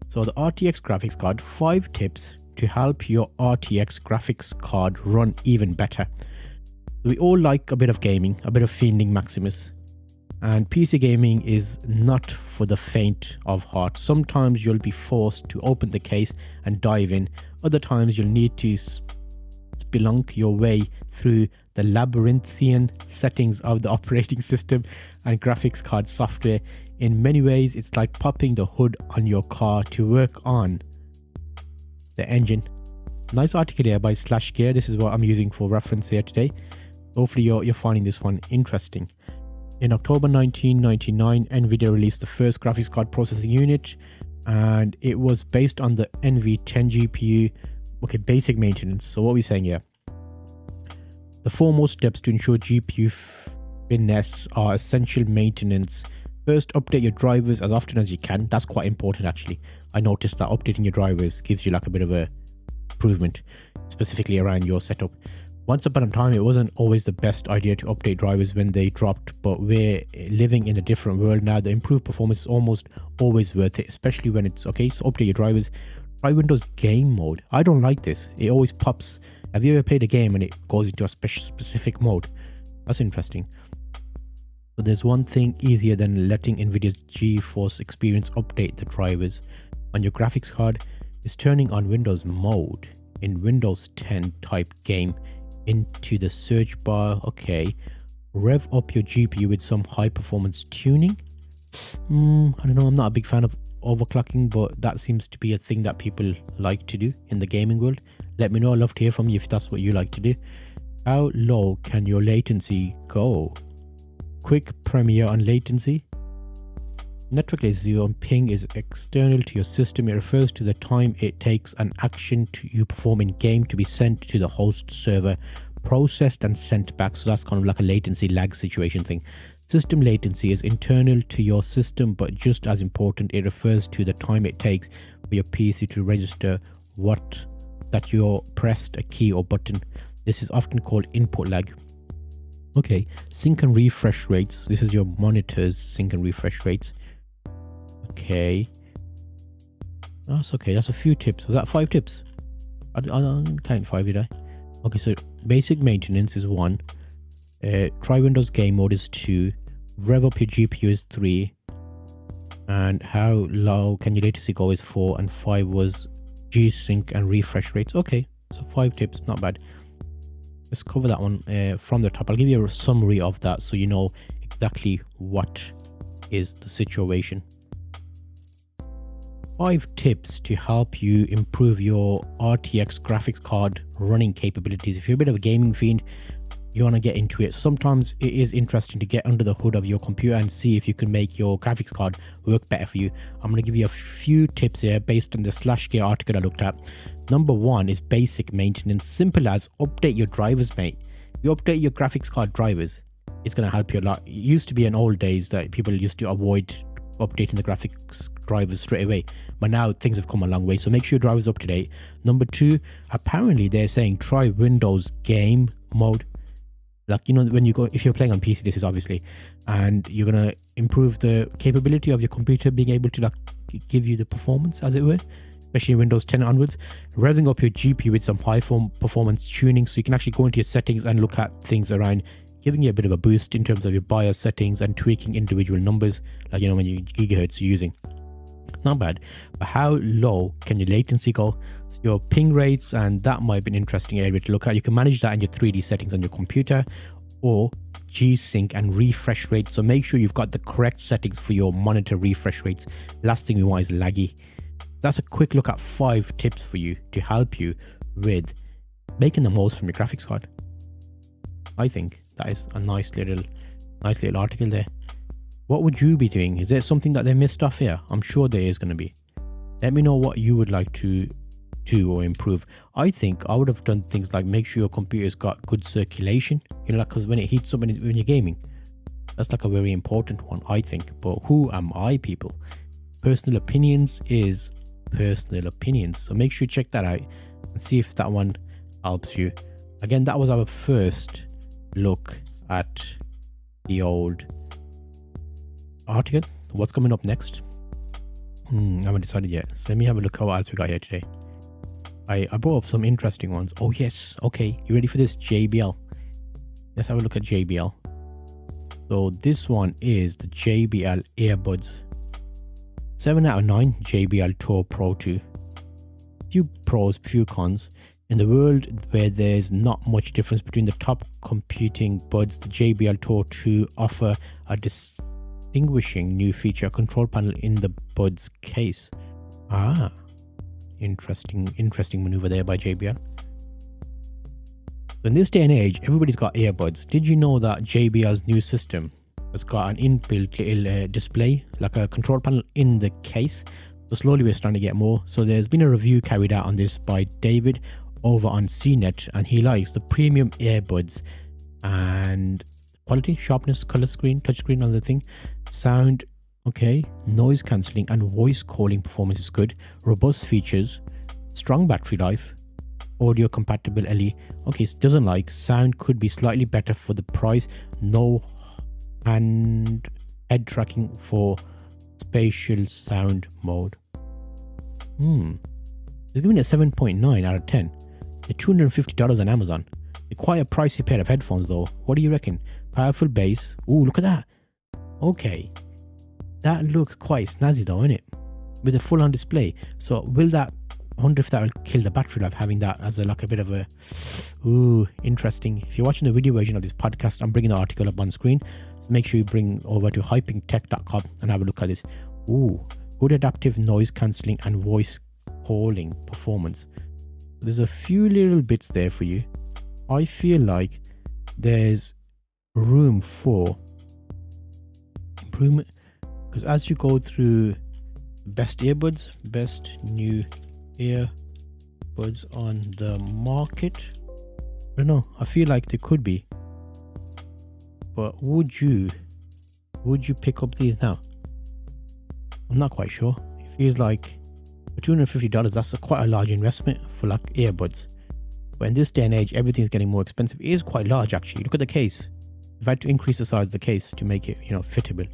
So the RTX graphics card, 5 tips to help your RTX graphics card run even better. We all like a bit of gaming, a bit of fiending Maximus. And PC gaming is not for the faint of heart. Sometimes you'll be forced to open the case and dive in. Other times you'll need to spelunk your way through the labyrinthian settings of the operating system and graphics card software. In many ways, it's like popping the hood on your car to work on the engine. Nice article here by /gear. This is what I'm using for reference here today. Hopefully you're finding this one interesting. In October 1999, NVIDIA released the first graphics card processing unit, and it was based on the NV10 GPU. Okay, basic maintenance. So what are we saying here? The foremost steps to ensure GPU finesse are essential maintenance. First, update your drivers as often as you can. That's quite important actually. I noticed that updating your drivers gives you like a bit of a improvement, specifically around your setup. Once upon a time, it wasn't always the best idea to update drivers when they dropped, but we're living in a different world now. The improved performance is almost always worth it, especially when it's okay. So update your drivers. Try Windows game mode. I don't like this. It always pops. Have you ever played a game and it goes into a specific mode? That's interesting. But there's one thing easier than letting NVIDIA's GeForce Experience update the drivers on your graphics card is turning on Windows mode. In Windows 10, type game into the search bar. Okay, rev up your GPU with some high performance tuning. I don't know, I'm not a big fan of overclocking, but that seems to be a thing that people like to do in the gaming world. Let me know. I'd love to hear from you if that's what you like to do. How low can your latency go? Quick premiere on latency. Network latency on ping is external to your system. It refers to the time it takes an action you perform in game to be sent to the host server, processed and sent back. So that's kind of like a latency lag situation thing. System latency is internal to your system, but just as important, it refers to the time it takes for your PC to register that you pressed a key or button. This is often called input lag. Okay, sync and refresh rates. This is your monitor's sync and refresh rates. Okay, that's okay. That's a few tips. Was that 5 tips? I don't count 5, did I? Okay, so basic maintenance is 1. Try Windows game mode is 2. Rev up your GPU is 3. And how low can your latency go is 4. And 5 was G-Sync and refresh rates. Okay, so 5 tips, not bad. Let's cover that one from the top. I'll give you a summary of that so you know exactly what is the situation. 5 tips to help you improve your RTX graphics card running capabilities. If you're a bit of a gaming fiend, you want to get into it. Sometimes it is interesting to get under the hood of your computer and see if you can make your graphics card work better for you. I'm going to give you a few tips here based on the /gear article I looked at. Number 1 is basic maintenance. Simple as update your drivers, mate. If you update your graphics card drivers, it's going to help you a lot. It used to be in old days that people used to avoid updating the graphics drivers straight away, but now things have come a long way, so make sure your drivers up to date. Number 2, apparently they're saying try Windows game mode. Like, you know, when you go, if you're playing on PC, this is obviously, and you're gonna improve the capability of your computer being able to like give you the performance, as it were, especially in Windows 10 onwards. Revving up your GPU with some high performance tuning, so you can actually go into your settings and look at things around, giving you a bit of a boost in terms of your BIOS settings and tweaking individual numbers, like, you know, when you gigahertz you're using. Not bad. But how low can your latency go? Your ping rates, and that might be an interesting area to look at. You can manage that in your 3D settings on your computer, or G-Sync and refresh rates. So make sure you've got the correct settings for your monitor refresh rates. Last thing we want is laggy. That's a quick look at 5 tips for you to help you with making the most from your graphics card. I think that is a nice little article there. What would you be doing? Is there something that they missed off here? I'm sure there is going to be. Let me know what you would like to do or improve. I think I would have done things like make sure your computer's got good circulation, you know, like, because when it heats up when you're gaming, that's like a very important one, I think. But who am I, people? Personal opinions is personal opinions, so make sure you check that out and see if that one helps you. Again, that was our first look at the old article. What's coming up next? I haven't decided yet. So let me have a look at what else we got here today. I brought up some interesting ones. Oh yes, okay. You ready for this? JBL. Let's have a look at JBL. So this one is the JBL Earbuds. 7 out of 9 JBL Tour Pro 2. Few pros, few cons. In the world where there's not much difference between the top computing buds, the JBL Tour 2 offer a distinguishing new feature, control panel in the buds case. Ah, interesting maneuver there by JBL. So in this day and age, everybody's got earbuds. Did you know that JBL's new system has got an inbuilt little display, like a control panel in the case? So slowly we're starting to get more. So there's been a review carried out on this by David over on CNET, and he likes the premium earbuds and quality, sharpness, color screen, touchscreen on the thing, sound okay, noise cancelling and voice calling performance is good, robust features, strong battery life, audio compatible LE. Okay, it doesn't like sound, could be slightly better for the price, no head tracking for spatial sound mode. It's giving it a 7.9 out of 10. They're $250 on Amazon. They're quite a pricey pair of headphones though. What do you reckon? Powerful bass. Ooh, look at that. Okay, that looks quite snazzy though, isn't it? With a full-on display. So will that, I wonder if that will kill the battery life, having that as a like a bit of a interesting. If you're watching the video version of this podcast, I'm bringing the article up on screen, so make sure you bring over to hypingtech.com and have a look at this. Good adaptive noise cancelling and voice calling performance. There's a few little bits there for you. I feel like there's room for improvement, because as you go through best earbuds, best new earbuds on the market, I don't know, I feel like there could be, but would you pick up these now? I'm not quite sure. It feels like for $250, that's quite a large investment for like earbuds. But in this day and age, everything's getting more expensive. It is quite large actually. Look at the case. I've had to increase the size of the case to make it, fittable.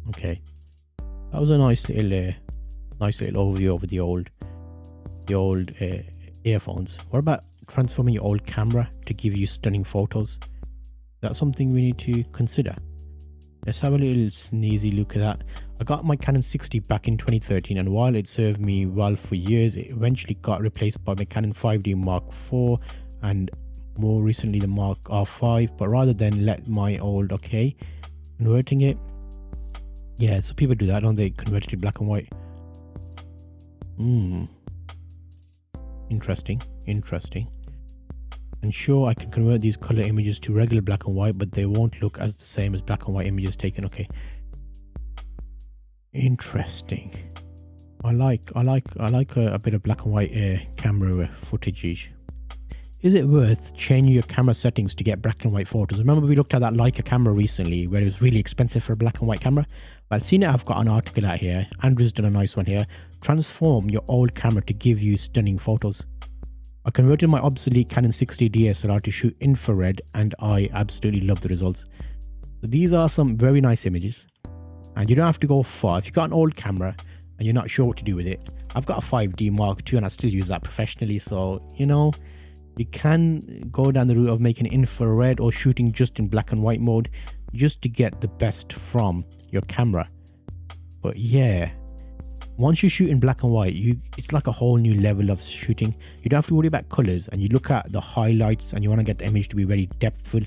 Okay, that was a nice little overview over the old earphones. What about transforming your old camera to give you stunning photos? That's something we need to consider. Let's have a little sneezy look at that. I got my Canon 60 back in 2013, and while it served me well for years, it eventually got replaced by my Canon 5D Mark IV and more recently the Mark R5. But rather than let my old, converting it, yeah, so people do that, don't they? Convert it to black and white. Interesting. And sure, I can convert these color images to regular black and white, but they won't look as the same as black and white images taken. Okay, interesting. I like a bit of black and white camera footage. Is it worth changing your camera settings to get black and white photos? Remember we looked at that Leica camera recently where it was really expensive for a black and white camera? Well, seen it, I've got an article out here. Andrew's done a nice one here. Transform your old camera to give you stunning photos. I converted my obsolete Canon 60 DSLR to shoot infrared, and I absolutely love the results. So these are some very nice images, and you don't have to go far. If you've got an old camera and you're not sure what to do with it, I've got a 5D Mark II and I still use that professionally, so you can go down the route of making infrared or shooting just in black and white mode just to get the best from your camera. But yeah, once you shoot in black and white, it's like a whole new level of shooting. You don't have to worry about colors, and you look at the highlights and you want to get the image to be very depthful.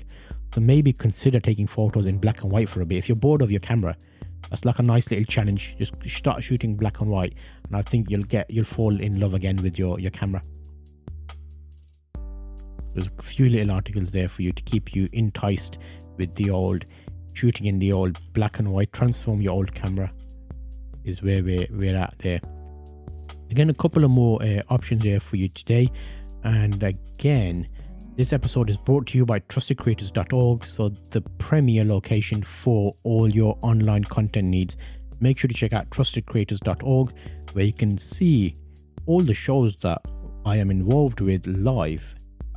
So maybe consider taking photos in black and white for a bit. If you're bored of your camera, that's like a nice little challenge. Just start shooting black and white, and I think you'll fall in love again with your camera. There's a few little articles there for you to keep you enticed with the old shooting in the old black and white. Transform your old camera is where we're at there. Again, a couple of more options here for you today. And again, this episode is brought to you by trustedcreators.org, so the premier location for all your online content needs. Make sure to check out trustedcreators.org, where you can see all the shows that I am involved with live,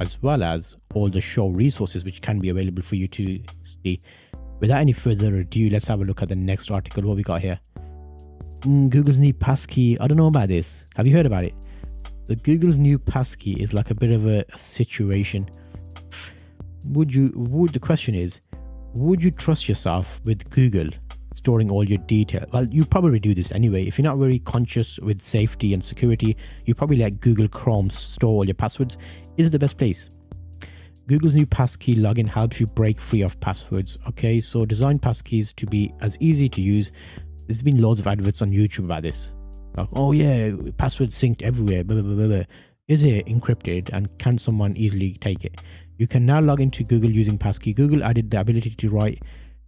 as well as all the show resources which can be available for you to see. without any further ado, let's have a look at the next article. What we got here? Google's new Passkey. I don't know about this. Have you heard about it? The Google's new Passkey is like a bit of a situation. The question is, would you trust yourself with Google storing all your detail? Well, you probably do this anyway. If you're not very conscious with safety and security, you probably let Google Chrome store all your passwords. Is the best place. Google's new Passkey login helps you break free of passwords. Okay, so design passkeys to be as easy to use. There's been loads of adverts on YouTube about this. Like, oh yeah, passwords synced everywhere. Blah, blah, blah, blah. Is it encrypted and can someone easily take it? You can now log into Google using Passkey. Google added the ability to write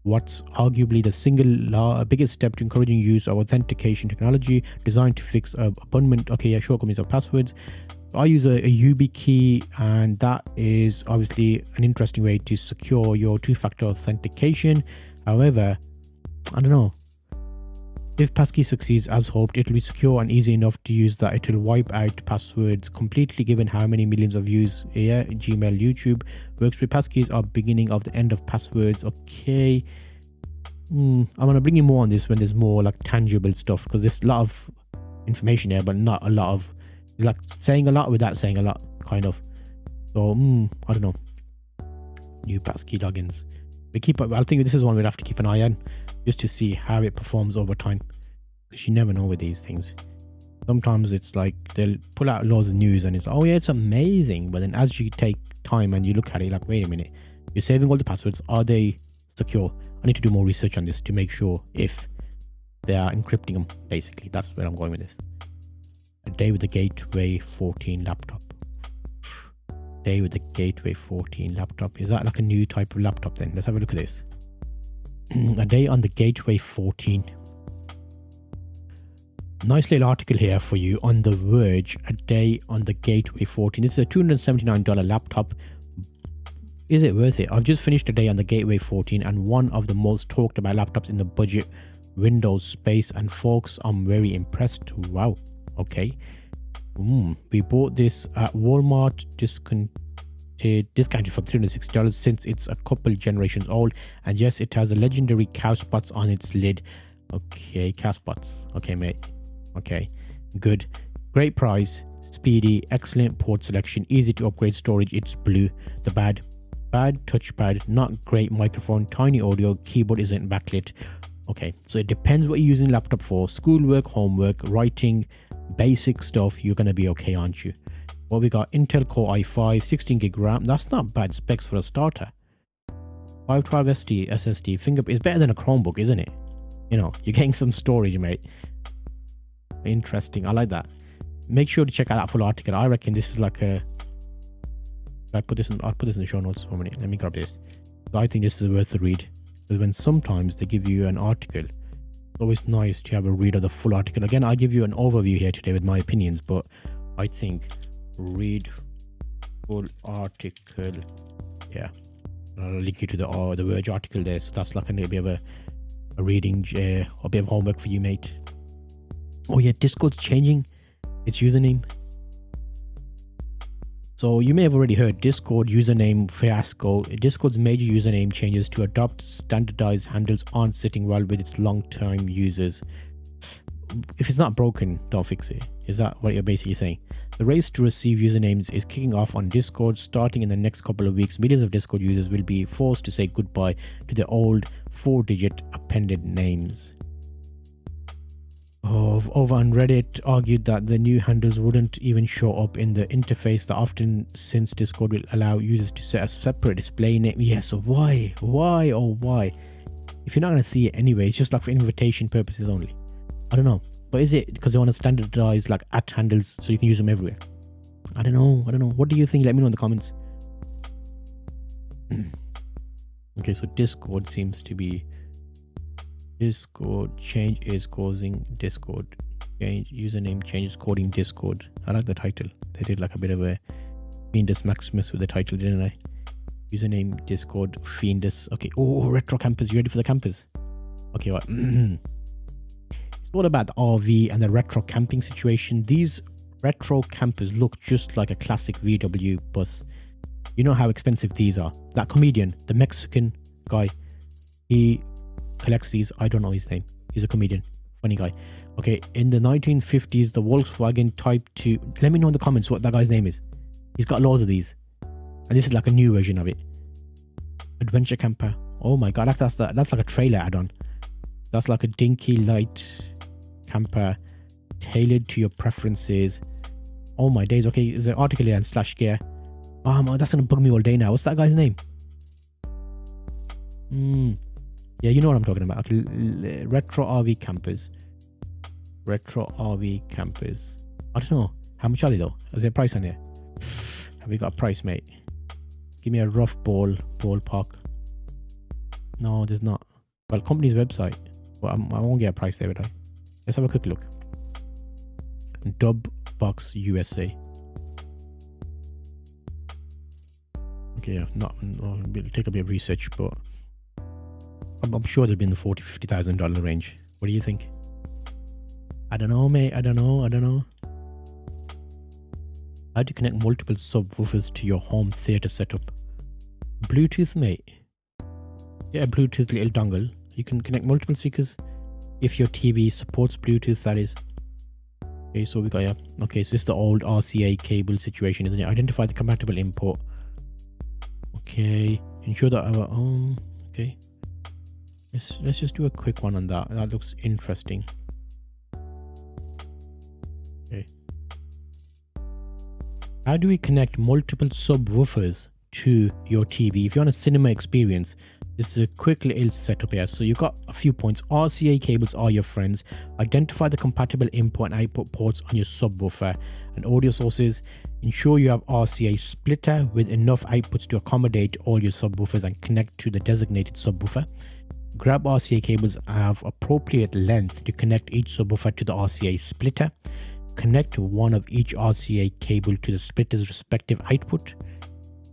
what's arguably the single biggest step to encouraging use of authentication technology designed to fix abundant shortcomings of passwords. I use a YubiKey, and that is obviously an interesting way to secure your two-factor authentication. However, I don't know. If Passkey succeeds as hoped, it will be secure and easy enough to use that it will wipe out passwords completely, given how many millions of views Gmail, YouTube works with passkeys are beginning of the end of passwords. Okay. I'm gonna bring you more on this when there's more like tangible stuff, because there's a lot of information here, but not a lot of, it's like saying a lot without saying a lot, kind of. So I don't know. New Passkey logins. I think this is one we'd have to keep an eye on, just to see how it performs over time, because you never know with these things. Sometimes it's like they'll pull out loads of news and it's like, oh yeah, it's amazing, but then as you take time and you look at it, like, wait a minute, you're saving all the passwords, are they secure? I need to do more research on this to make sure if they are encrypting them. Basically, that's where I'm going with this. A day with the Gateway 14 laptop. Day with the Gateway 14 laptop. Is that like a new type of laptop then? Let's have a look at this. A day on the Gateway 14. Nice little article here for you on The Verge. A day on the Gateway 14. This is a $279 laptop. Is it worth it? I've just finished a day on the Gateway 14 and one of the most talked about laptops in the budget Windows space, and folks, I'm very impressed. Wow. Okay. We bought this at Walmart, discounted for $360 since it's a couple generations old, and yes, it has a legendary cow spots on its lid. Okay, cow spots. Okay, mate. Okay, good. Great price, speedy, excellent port selection, easy to upgrade storage. It's blue. The bad touchpad, not great microphone, tiny audio, keyboard isn't backlit. Okay, so it depends what you're using the laptop for. Schoolwork, homework, writing, basic stuff, you're gonna be okay, aren't you? Well, we got Intel Core i5, 16 gig RAM. That's not bad specs for a starter. 512 SSD, fingerprint is better than a Chromebook, isn't it? You know, you're getting some storage, mate. Interesting. I like that. Make sure to check out that full article. I reckon this is like a. I'll put this in the show notes for a minute. Let me grab this. So I think this is worth a read, because when sometimes they give you an article, it's always nice to have a read of the full article. Again, I give you an overview here today with my opinions, but I think read full article. Yeah, I'll link you to the Verge article there. So that's like a little bit of a reading, a bit of homework for you, mate. Oh yeah, Discord's changing its username. So you may have already heard Discord username fiasco. Discord's major username changes to adopt standardized handles aren't sitting well with its long-term users. If it's not broken, don't fix it. Is that what you're basically saying? The race to receive usernames is kicking off on Discord. Starting in the next couple of weeks, millions of Discord users will be forced to say goodbye to their old 4-digit appended names. Over on Reddit argued that the new handles wouldn't even show up in the interface that often, since Discord will allow users to set a separate display name. Yeah, so why? If you're not going to see it anyway, it's just like for invitation purposes only. I don't know. But is it because they want to standardize like @ handles so you can use them everywhere? I don't know. What do you think? Let me know in the comments. Okay, so Discord seems to be... Discord change is causing Discord change. Username change is coding Discord. I like the title. They did like a bit of a Fiendus Maximus with the title, didn't I? Username Discord Fiendus. Okay. Oh, retro campers. You ready for the campers? Okay, what? It's all about the RV and the retro camping situation. These retro campers look just like a classic VW bus. You know how expensive these are. That comedian, the Mexican guy, He collects these. I don't know his name. He's a comedian. Funny guy. Okay, in the 1950s, the Volkswagen Type 2. Let me know in the comments what that guy's name is. He's got loads of these. And this is like a new version of it. Adventure camper. Oh my god, that's like a trailer add-on. That's like a dinky light camper tailored to your preferences. Oh my days. Okay, there's an article here on /gear. Oh man, that's gonna bug me all day now. What's that guy's name? Yeah, you know what I'm talking about. Okay, retro RV campers. Retro RV campers. I don't know. How much are they though? Is there a price on here? Have we got a price, mate? Give me a rough ballpark. No, there's not. Well, company's website. But I won't get a price there, would I? Let's have a quick look. Dub Box USA. Okay, yeah, it'll take a bit of research, but I'm sure they'll be in the $40,000-$50,000 range. What do you think? I don't know, mate. I don't know. How to connect multiple subwoofers to your home theater setup? Bluetooth, mate. Yeah, a Bluetooth little dongle. You can connect multiple speakers if your TV supports Bluetooth, that is. Okay, so we got, yeah. Okay, so this is the old RCA cable situation, isn't it? Identify the compatible import. Okay, ensure that our own. Okay, let's just do a quick one on that. That looks interesting. Okay, how do we connect multiple subwoofers to your TV? If you want a cinema experience, this is a quick little setup here. So you've got a few points. RCA cables are your friends. Identify the compatible input and output ports on your subwoofer and audio sources. Ensure you have RCA splitter with enough outputs to accommodate all your subwoofers and connect to the designated subwoofer. Grab RCA cables of appropriate length to connect each subwoofer to the RCA splitter. Connect one of each RCA cable to the splitter's respective output.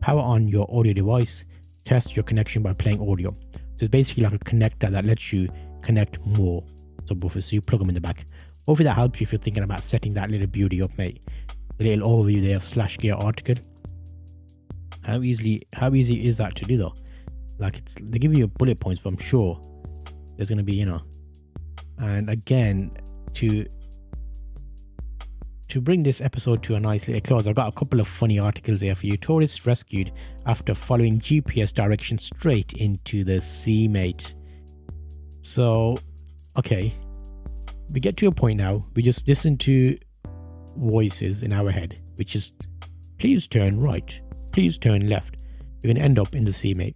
Power on your audio device. Test your connection by playing audio. So it's basically like a connector that lets you connect more subwoofers, so you plug them in the back. Hopefully that helps you if you're thinking about setting that little beauty up, mate. The little overview there of /gear article. How easy is that to do though? Like they give you bullet points, but I'm sure there's gonna be, and again, to bring this episode to a nice little close, I've got a couple of funny articles here for you. Tourists rescued after following GPS directions straight into the sea, mate. So, okay, we get to a point now. We just listen to voices in our head, which is, please turn right, please turn left. You're going to end up in the sea, mate.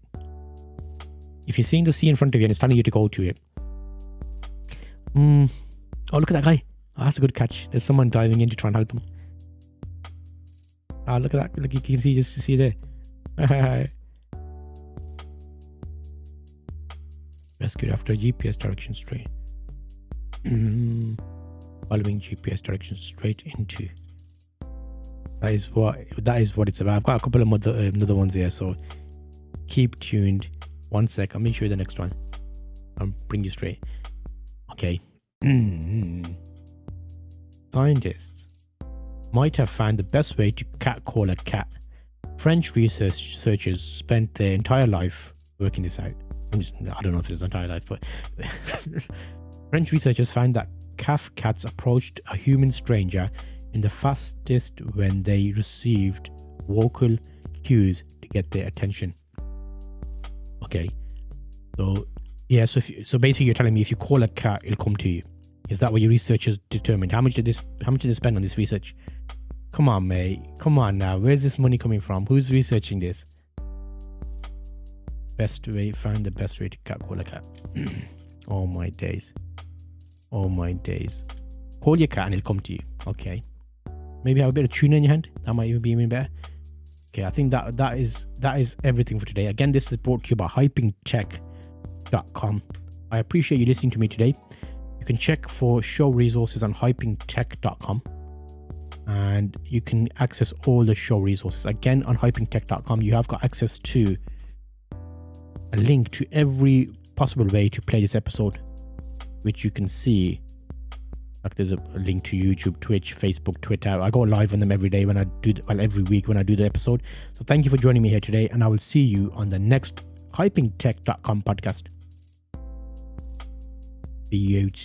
If you're seeing the sea in front of you and it's telling you to go to it. Oh, look at that guy. Oh, that's a good catch. There's someone diving in to try and help him. Ah, look at that. Look, you can see there. Rescued after GPS direction straight. Following GPS directions straight into. That is what it's about. I've got a couple of other ones here, so keep tuned. 1 sec. I'll make sure the next one. I'll bring you straight. Okay. Scientists might have found the best way to catcall a cat. French researchers spent their entire life working this out. I don't know if it's entire life, but French researchers found that calf cats approached a human stranger in the fastest when they received vocal cues to get their attention. Okay, so yeah, so basically you're telling me if you call a cat, it'll come to you. Is that what your researchers determined? How much did they spend on this research? Come on, mate. Come on now. Where's this money coming from? Who's researching this? Find the best way to catcall a cat. Oh my days. Oh my days. Call your cat and it'll come to you. Okay. Maybe have a bit of tuna in your hand. That might even be even better. Okay, I think that is everything for today. Again, this is brought to you by hypingtech.com. I appreciate you listening to me today. You can check for show resources on hypingtech.com, and you can access all the show resources. Again, on hypingtech.com, you have got access to a link to every possible way to play this episode, which you can see. Like there's a link to YouTube, Twitch, Facebook, Twitter. I go live on them every day every week when I do the episode. So thank you for joining me here today, and I will see you on the next hypingtech.com podcast. Beauty.